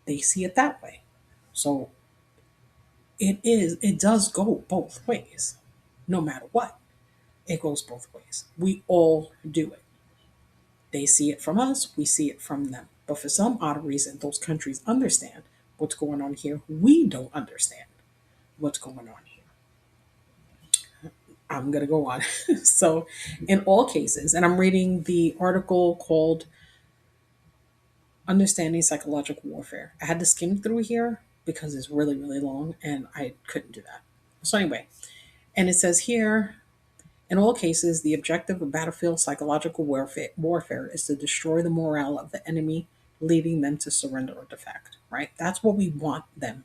They see it that way. So it does go both ways. No matter what, it goes both ways. We all do it. They see it from us, we see it from them. But for some odd reason, those countries understand what's going on here. We don't understand what's going on here. I'm going to go on. So, in all cases, and I'm reading the article called Understanding Psychological Warfare. I had to skim through here because it's really, really long and I couldn't do that. So, anyway, and it says here, in all cases, the objective of battlefield psychological warfare is to destroy the morale of the enemy, leading them to surrender or defect, right? That's what we want them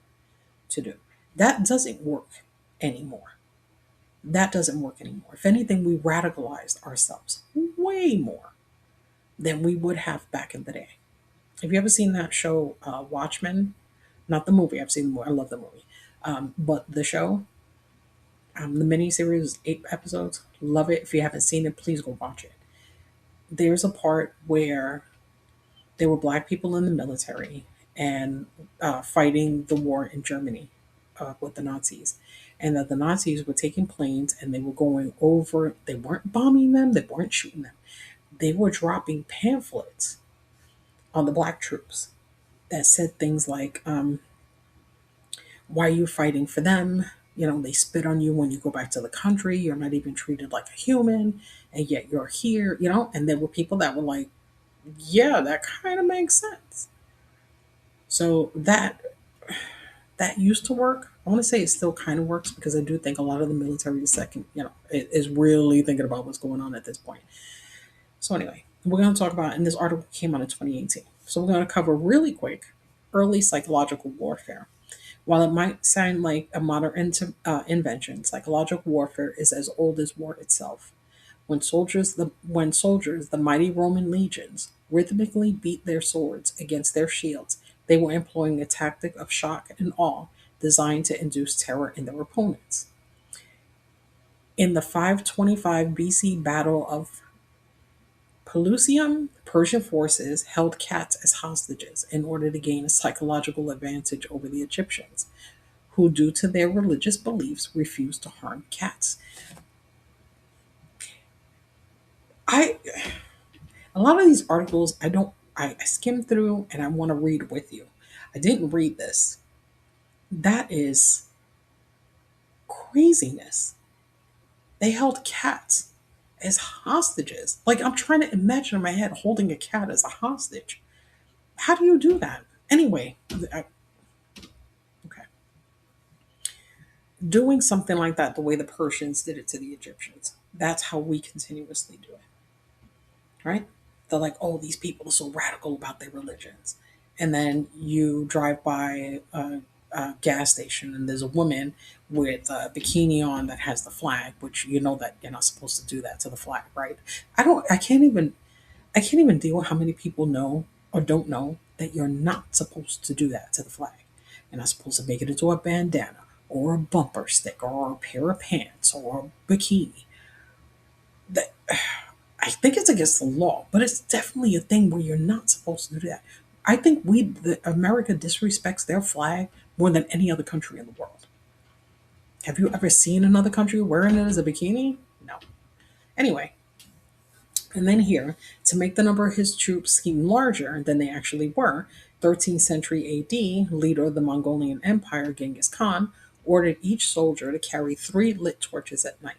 to do. That doesn't work anymore. That doesn't work anymore. If anything, we radicalized ourselves way more than we would have back in the day. Have you ever seen that show, Watchmen? Not the movie. I've seen the movie. I love the movie. But the show, the miniseries is 8 episodes. Love it. If you haven't seen it, please go watch it. There's a part where there were black people in the military and fighting the war in Germany with the Nazis. And that the Nazis were taking planes and they were going over, they weren't bombing them, they weren't shooting them. They were dropping pamphlets on the black troops that said things like, why are you fighting for them? You know, they spit on you when you go back to the country. You're not even treated like a human, and yet you're here, you know? And there were people that were like, yeah, that kind of makes sense. So that used to work. I want to say it still kind of works because I do think a lot of the military is second, is really thinking about what's going on at this point. So anyway, we're going to talk about, and this article came out in 2018. So we're going to cover really quick early psychological warfare. While it might sound like a modern invention, psychological warfare is as old as war itself. When soldiers, the mighty Roman legions, rhythmically beat their swords against their shields, they were employing a tactic of shock and awe designed to induce terror in their opponents. In the 525 BC Battle of Pelusium, Persian forces held cats as hostages in order to gain a psychological advantage over the Egyptians, who, due to their religious beliefs, refused to harm cats. I A lot of these articles I skimmed through and I want to read with you. I didn't read this. That is craziness. They held cats as hostages. Like, I'm trying to imagine in my head holding a cat as a hostage. How do you do that? Anyway, okay. Doing something like that the way the Persians did it to the Egyptians. That's how we continuously do it. Right? They're like, oh, these people are so radical about their religions. And then you drive by a gas station and there's a woman with a bikini on that has the flag, which you know that you're not supposed to do that to the flag, right? I can't even deal with how many people know or don't know that you're not supposed to do that to the flag. You're not supposed to make it into a bandana or a bumper sticker or a pair of pants or a bikini. That I think it's against the law, but it's definitely a thing where you're not supposed to do that. I think America disrespects their flag more than any other country in the world. Have you ever seen another country wearing it as a bikini? No. Anyway, and then here, to make the number of his troops seem larger than they actually were, 13th century AD, leader of the Mongolian Empire, Genghis Khan, ordered each soldier to carry 3 lit torches at night.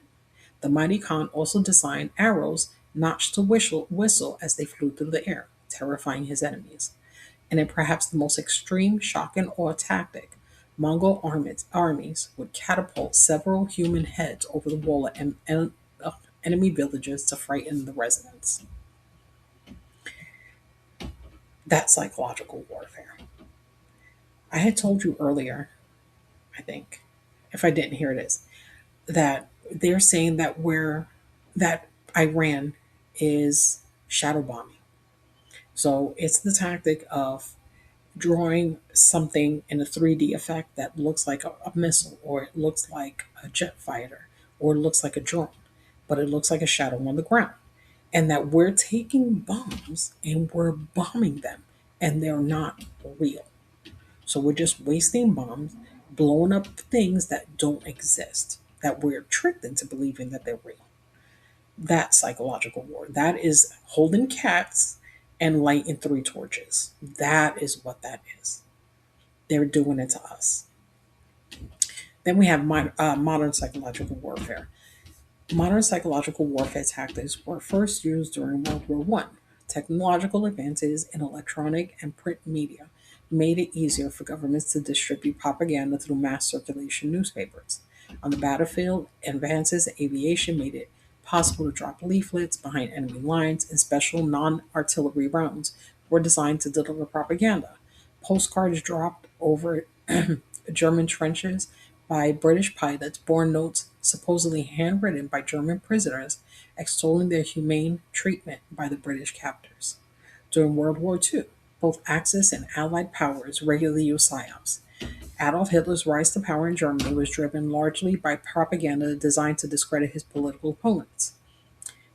The mighty Khan also designed arrows notched to whistle as they flew through the air, terrifying his enemies. And in perhaps the most extreme shock and awe tactic, Mongol armies would catapult several human heads over the wall of enemy villages to frighten the residents. That's psychological warfare. I had told you earlier, I think, if I didn't, here it is, that they're saying that Iran is shadow bombing. So it's the tactic of drawing something in a 3D effect that looks like a missile, or it looks like a jet fighter, or it looks like a drone, but it looks like a shadow on the ground. And that we're taking bombs and we're bombing them, and they're not real. So we're just wasting bombs, blowing up things that don't exist, that we're tricked into believing that they're real. That's psychological war. That is holding cats and lighting 3 torches. That is what that is. They're doing it to us. Then we have modern psychological warfare. Modern psychological warfare tactics were first used during World War One. Technological advances in electronic and print media made it easier for governments to distribute propaganda through mass circulation newspapers. On the battlefield, advances in aviation made it possible to drop leaflets behind enemy lines, and special non artillery rounds were designed to deliver propaganda. Postcards dropped over German trenches by British pilots bore notes supposedly handwritten by German prisoners extolling their humane treatment by the British captors. During World War II, both Axis and Allied powers regularly used psyops. Adolf Hitler's rise to power in Germany was driven largely by propaganda designed to discredit his political opponents.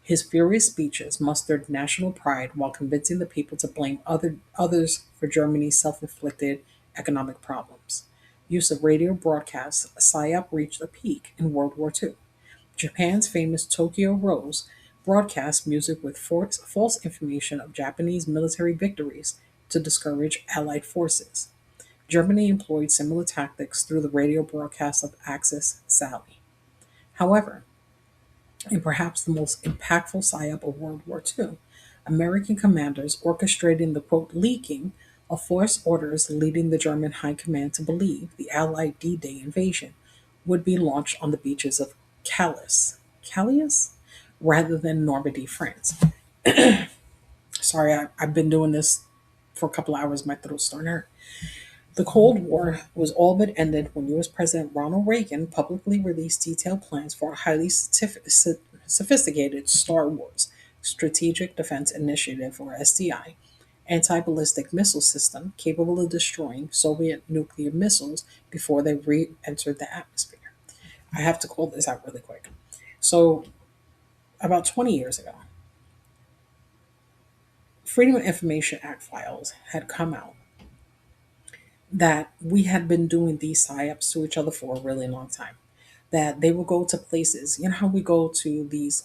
His furious speeches mustered national pride while convincing the people to blame others for Germany's self inflicted economic problems. Use of radio broadcasts, PSYOP reached a peak in World War II. Japan's famous Tokyo Rose broadcast music with false information of Japanese military victories to discourage Allied forces. Germany employed similar tactics through the radio broadcast of Axis Sally. However, and perhaps the most impactful psyop of World War II, American commanders orchestrating the quote leaking of force orders leading the German high command to believe the Allied D-Day invasion would be launched on the beaches of Calais, rather than Normandy, France. Sorry, I've been doing this for a couple hours. My throat's starting to hurt. The Cold War was all but ended when U.S. President Ronald Reagan publicly released detailed plans for a highly sophisticated Star Wars Strategic Defense Initiative, or SDI, anti-ballistic missile system capable of destroying Soviet nuclear missiles before they re-entered the atmosphere. I have to call this out really quick. So, about 20 years ago, Freedom of Information Act files had come out that we had been doing these psyops to each other for a really long time. That they will go to places, you know how we go to these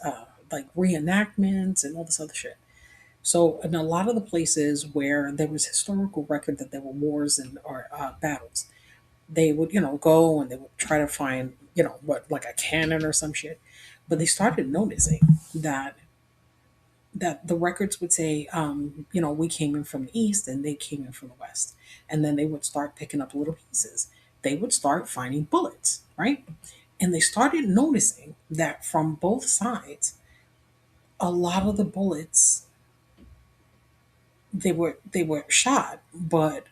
like reenactments and all this other shit. So in a lot of the places where there was historical record that there were wars and or battles, they would go and they would try to find what, like a cannon or some shit. But they started noticing that the records would say, we came in from the east and they came in from the west. And then they would start picking up little pieces. They would start finding bullets, right? And they started noticing that from both sides, a lot of the bullets they were shot, but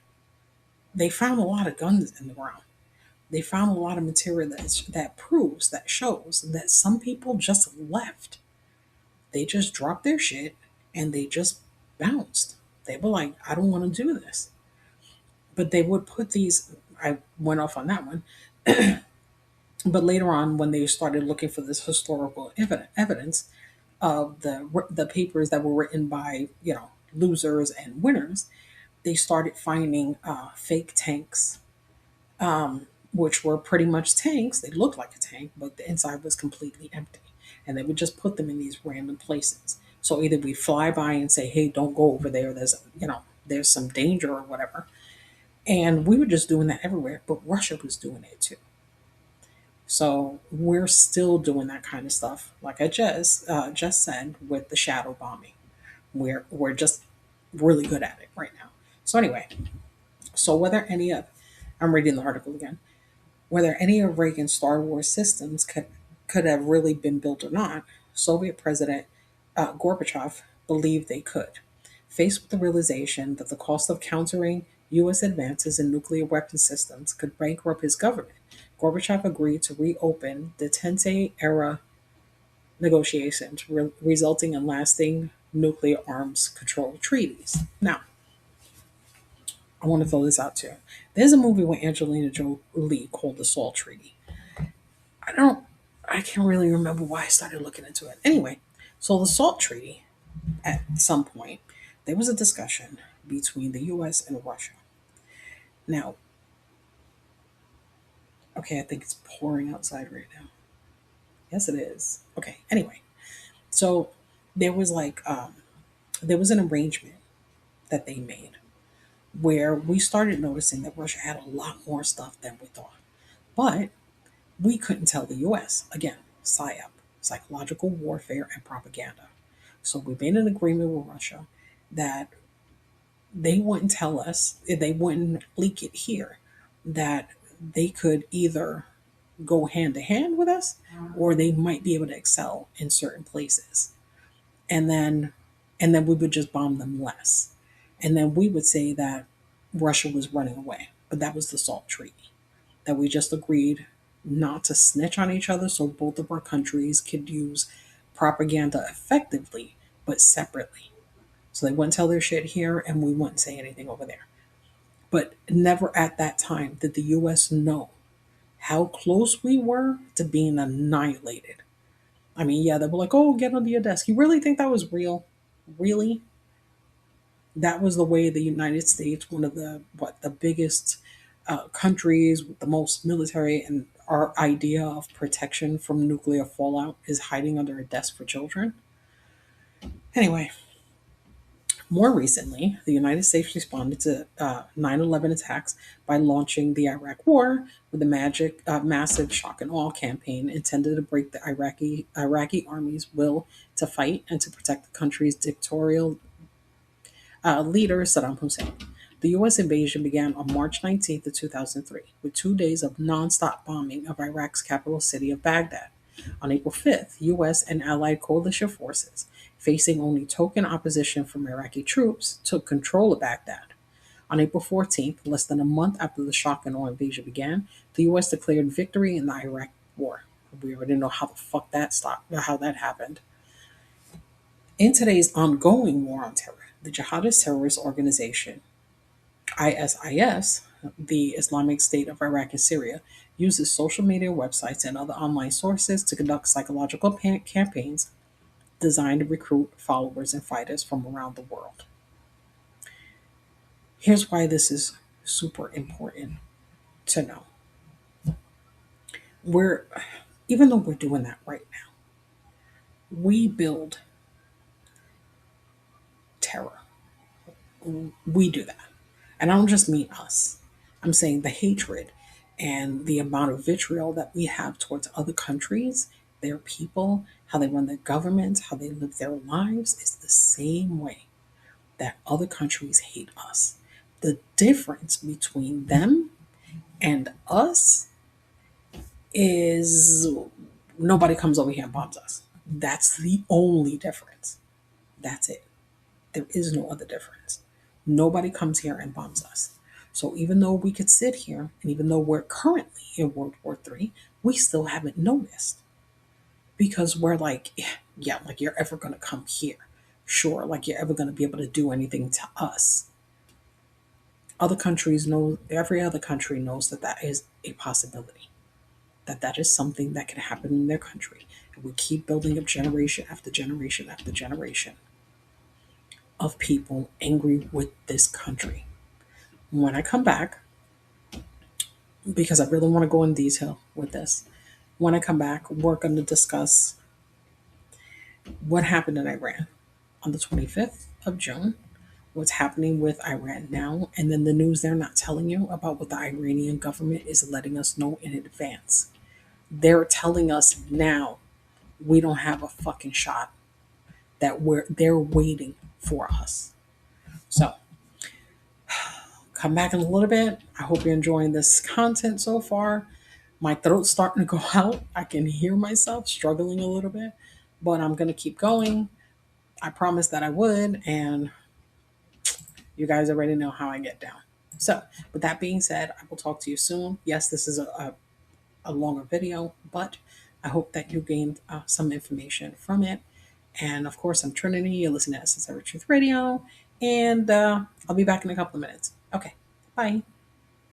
they found a lot of guns in the ground. They found a lot of material that shows that some people just left. They just dropped their shit and they just bounced. They were like, I don't want to do this. But they would put these, I went off on that one. But later on, when they started looking for this historical evidence of the papers that were written by, losers and winners, they started finding fake tanks, which were pretty much tanks. They looked like a tank, but the inside was completely empty. And they would just put them in these random places. So either we fly by and say, hey, don't go over there. There's some danger or whatever. And we were just doing that everywhere. But Russia was doing it too. So we're still doing that kind of stuff. Like I just said with the shadow bombing. We're just really good at it right now. So anyway, so whether any of I'm reading the article again. Whether any of Reagan's Star Wars systems could have really been built or not, Soviet President Gorbachev believed they could. Faced with the realization that the cost of countering U.S. advances in nuclear weapon systems could bankrupt his government, Gorbachev agreed to reopen the Tente era negotiations, resulting in lasting nuclear arms control treaties. Now, I want to throw this out too. There's a movie with Angelina Jolie called The Salt Treaty. I don't, I can't really remember why I started looking into it. Anyway, so the Salt Treaty, at some point, there was a discussion between the U.S. and Russia. Now, okay, I think it's pouring outside right now. Yes, it is. Okay, anyway, so there was there was an arrangement that they made where we started noticing that Russia had a lot more stuff than we thought. But we couldn't tell the US. Again, PSYOP, psychological warfare and propaganda. So we made an agreement with Russia that they wouldn't tell us, they wouldn't leak it here, that they could either go hand to hand with us or they might be able to excel in certain places. And then we would just bomb them less. And then we would say that Russia was running away. But that was the SALT treaty that we just agreed. not to snitch on each other so both of our countries could use propaganda effectively, but separately. So they wouldn't tell their shit here and we wouldn't say anything over there. But never at that time did the US know how close we were to being annihilated. I mean, yeah, they were like, oh, get under your desk. You really think that was real? Really? That was the way the United States, one of the biggest countries with the most military, and our idea of protection from nuclear fallout is hiding under a desk for children. Anyway, more recently, the United States responded to 9/11 attacks by launching the Iraq War with a massive shock and awe campaign intended to break the Iraqi army's will to fight and to protect the country's dictatorial leader, Saddam Hussein. The U.S. invasion began on March 19th of 2003 with 2 days of nonstop bombing of Iraq's capital city of Baghdad. On April 5th, U.S. and allied coalition forces, facing only token opposition from Iraqi troops, took control of Baghdad. On April 14th, less than a month after the shock and awe invasion began, the U.S. declared victory in the Iraq War. We already know how the fuck that stopped, how that happened. In today's ongoing war on terror, the jihadist terrorist organization ISIS, the Islamic State of Iraq and Syria, uses social media websites and other online sources to conduct psychological campaigns designed to recruit followers and fighters from around the world. Here's why this is super important to know. We're Even though we're doing that right now, we build terror. We do that. And I don't just mean us. I'm saying the hatred and the amount of vitriol that we have towards other countries, their people, how they run their governments, how they live their lives is the same way that other countries hate us. The difference between them and us is nobody comes over here and bombs us. That's the only difference. That's it. There is no other difference. Nobody comes here and bombs us. So even though we could sit here, and even though we're currently in World War III, we still haven't noticed because we're like, yeah, like you're ever going to come here. Sure, like you're ever going to be able to do anything to us. Other countries know, every other country knows that that is a possibility, that that is something that can happen in their country. And we keep building up generation after generation after generation of people angry with this country. When I come back, because I really want to go in detail with this, when I come back, we're going to discuss what happened in Iran on the 25th of June, what's happening with Iran now, and then the news they're not telling you about what the Iranian government is letting us know in advance. They're telling us now we don't have a fucking shot, that they're waiting for us. So come back in a little bit. I hope you're enjoying this content so far. My throat's starting to go out. I can hear myself struggling a little bit, but I'm going to keep going. I promised that I would, and you guys already know how I get down. So, with that being said, I will talk to you soon. Yes, this is a longer video, but I hope that you gained some information from it. And of course, I'm Trinity. You're listening to Essence of Truth Radio, and I'll be back in a couple of minutes. Okay, bye.